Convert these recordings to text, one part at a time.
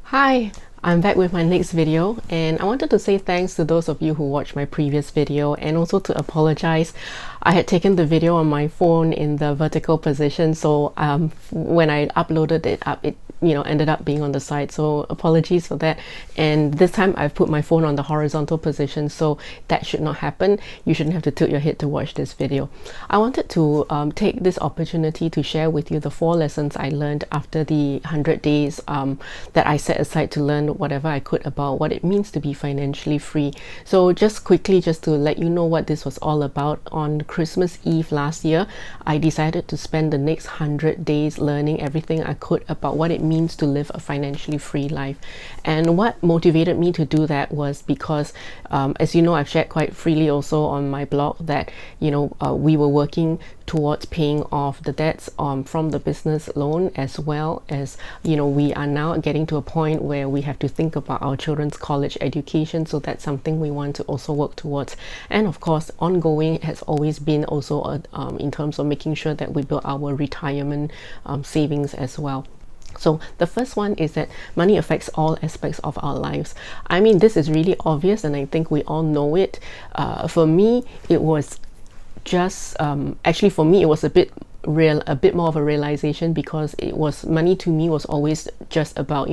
Hi, I'm back with my next video, and I wanted to say thanks to those of you who watched my previous video, and also to apologize. I had taken the video on my phone in the vertical position, so when I uploaded it up, it ended up being on the side, so apologies for that. And this time I've put my phone on the horizontal position, so that should not happen. You shouldn't have to tilt your head to watch this video. I wanted to take this opportunity to share with you the 4 lessons I learned after the 100 days that I set aside to learn whatever I could about what it means to be financially free. So just quickly, just to let you know what this was all about, on Christmas Eve last year, I decided to spend the next 100 days learning everything I could about what it means to live a financially free life. And what motivated me to do that was because, as you know, I've shared quite freely also on my blog that, we were working towards paying off the debts from the business loan, as well as, we are now getting to a point where we have to think about our children's college education. So that's something we want to also work towards. And of course, ongoing has always been also in terms of making sure that we build our retirement savings as well. So the first one is that money affects all aspects of our lives. I mean, this is really obvious, and I think we all know it. For me, it was just actually, for me, it was a bit more of a realization, because it was, money to me was always just about,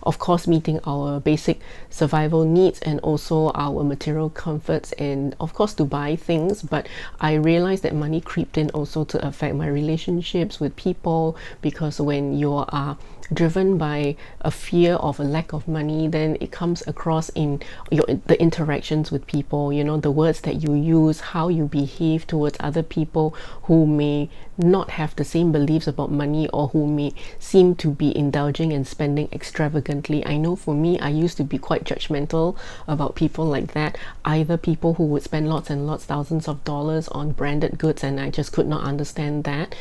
of course, meeting our basic survival needs and also our material comforts, and of course to buy things. But I realized that money creeped in also to affect my relationships with people, because when you are driven by a fear of a lack of money, then it comes across in the interactions with people, the words that you use, how you behave towards other people who may not have the same beliefs about money, or who may seem to be indulging and spending extravagantly. I know for me, I used to be quite judgmental about people like that, either people who would spend lots and lots, thousands of dollars on branded goods, and I just could not understand that.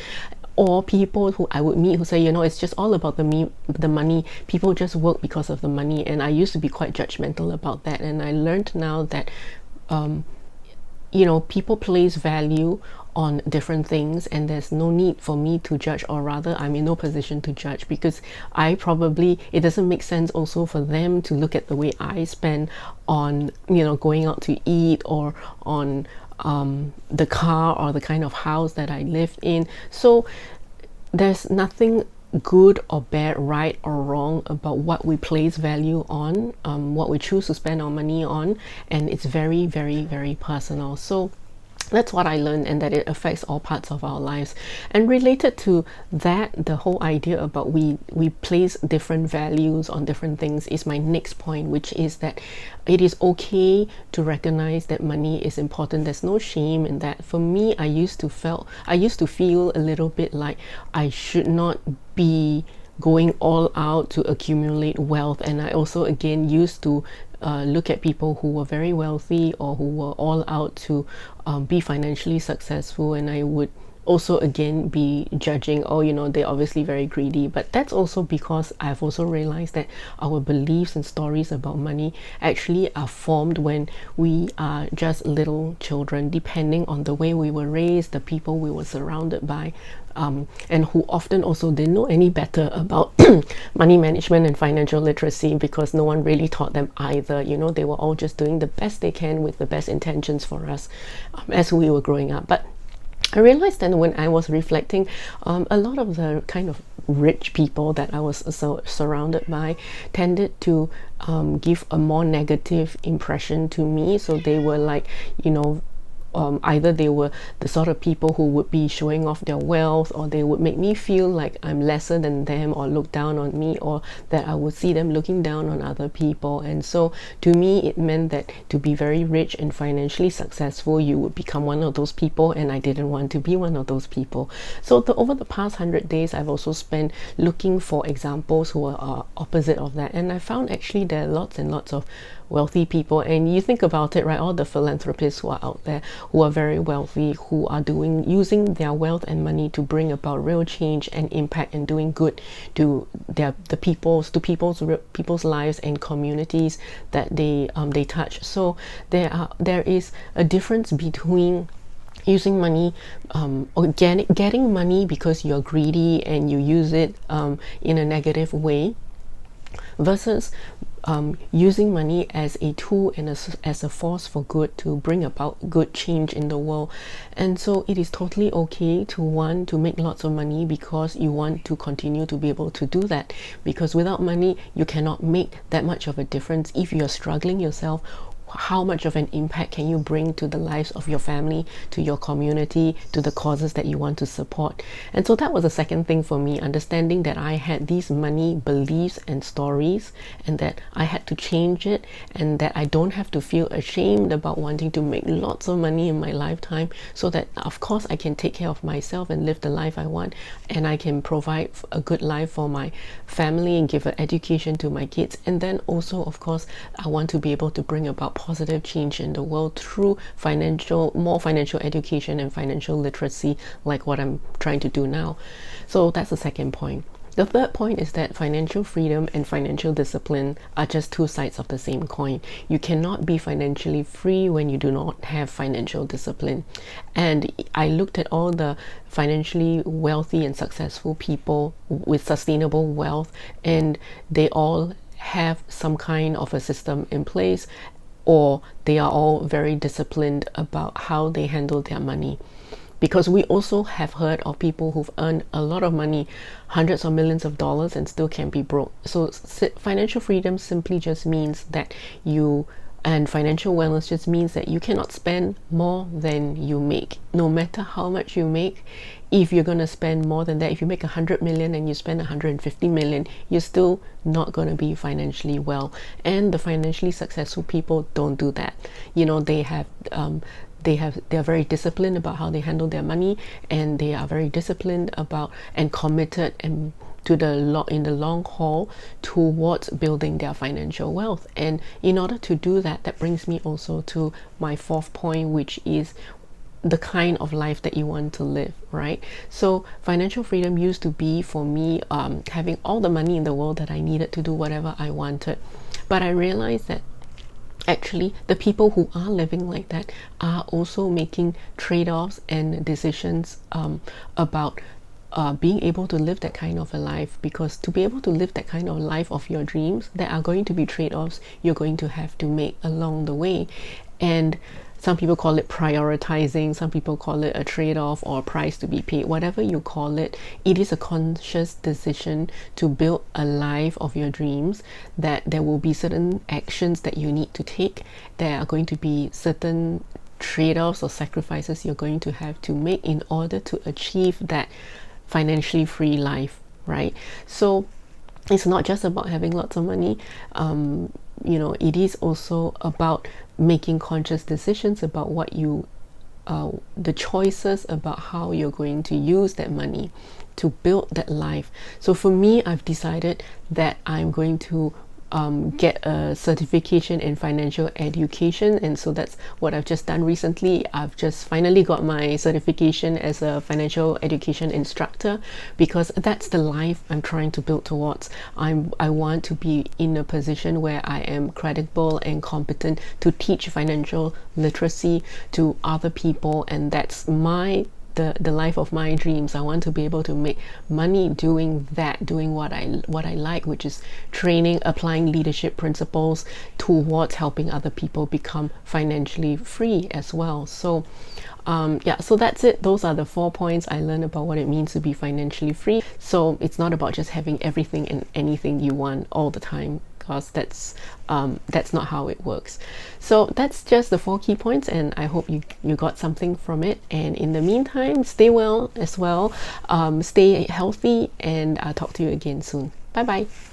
Or people who I would meet who say, it's just all about the money. People just work because of the money. And I used to be quite judgmental about that. And I learned now that, people place value on different things, and there's no need for me to judge, or rather I'm in no position to judge, because it doesn't make sense also for them to look at the way I spend on, going out to eat, or on the car, or the kind of house that I lived in. So there's nothing good or bad, right or wrong, about what we place value on, what we choose to spend our money on, and it's very, very, very personal. So that's what I learned, and that it affects all parts of our lives. And related to that, the whole idea about we place different values on different things is my next point, which is that it is okay to recognize that money is important. There's no shame in that. For me, I used to feel a little bit like I should not be going all out to accumulate wealth. And I also again used to look at people who were very wealthy, or who were all out to be financially successful, and I would also again be judging, they're obviously very greedy. But that's also because I've also realized that our beliefs and stories about money actually are formed when we are just little children, depending on the way we were raised, the people we were surrounded by, and who often also didn't know any better about money management and financial literacy, because no one really taught them either. They were all just doing the best they can with the best intentions for us as we were growing up. But I realized that when I was reflecting, a lot of the kind of rich people that I was surrounded by tended to give a more negative impression to me. So they were like, either they were the sort of people who would be showing off their wealth, or they would make me feel like I'm lesser than them, or look down on me, or that I would see them looking down on other people. And so to me, it meant that to be very rich and financially successful, you would become one of those people, and I didn't want to be one of those people. So over the past 100 days, I've also spent looking for examples who are opposite of that, and I found actually there are lots and lots of wealthy people. And you think about it, right? All the philanthropists who are out there, who are very wealthy, who are using their wealth and money to bring about real change and impact, and doing good to people's lives and communities that they touch. So there is a difference between using money, getting money because you're greedy and you use it in a negative way, versus using money as a tool and as a force for good to bring about good change in the world. And so it is totally okay to want to make lots of money because you want to continue to be able to do that, because without money you cannot make that much of a difference. If you're struggling yourself, how much of an impact can you bring to the lives of your family, to your community, to the causes that you want to support? And so that was the second thing for me, understanding that I had these money beliefs and stories, and that I had to change it, and that I don't have to feel ashamed about wanting to make lots of money in my lifetime, so that of course I can take care of myself and live the life I want, and I can provide a good life for my family and give an education to my kids. And then also, of course, I want to be able to bring about positive change in the world through more financial education and financial literacy, like what I'm trying to do now. So that's the second point. The third point is that financial freedom and financial discipline are just two sides of the same coin. You cannot be financially free when you do not have financial discipline. And I looked at all the financially wealthy and successful people with sustainable wealth, and they all have some kind of a system in place, or they are all very disciplined about how they handle their money. Because we also have heard of people who've earned a lot of money, hundreds of millions of dollars, and still can be broke. So financial freedom simply just means that and financial wellness just means that you cannot spend more than you make, no matter how much you make. If you're going to spend more than that, if you make 100 million and you spend 150 million, you're still not going to be financially well. And the financially successful people don't do that. They are very disciplined about how they handle their money, and they are very disciplined about and committed and in the long haul towards building their financial wealth. And in order to do that, that brings me also to my fourth point, which is the kind of life that you want to live, right? So financial freedom used to be for me having all the money in the world that I needed to do whatever I wanted. But I realized that actually the people who are living like that are also making trade-offs and decisions about being able to live that kind of a life. Because to be able to live that kind of life of your dreams, there are going to be trade-offs you're going to have to make along the way. And some people call it prioritizing, some people call it a trade-off or a price to be paid. Whatever you call it, it is a conscious decision to build a life of your dreams, that there will be certain actions that you need to take. There are going to be certain trade-offs or sacrifices you're going to have to make in order to achieve that financially free life, right? So it's not just about having lots of money. It is also about making conscious decisions about what the choices about how you're going to use that money to build that life. So for me, I've decided that I'm going to get a certification in financial education, and so that's what I've just done recently. I've just finally got my certification as a financial education instructor, because that's the life I'm trying to build towards. I want to be in a position where I am credible and competent to teach financial literacy to other people, and that's the life of my dreams. I want to be able to make money doing what I like, which is applying leadership principles towards helping other people become financially free as well. So so that's it. Those are the 4 points I learned about what it means to be financially free. So it's not about just having everything and anything you want all the time, because that's not how it works. So that's just the 4 key points, and I hope you got something from it. And in the meantime, stay well as well, stay healthy, and I'll talk to you again soon. Bye bye.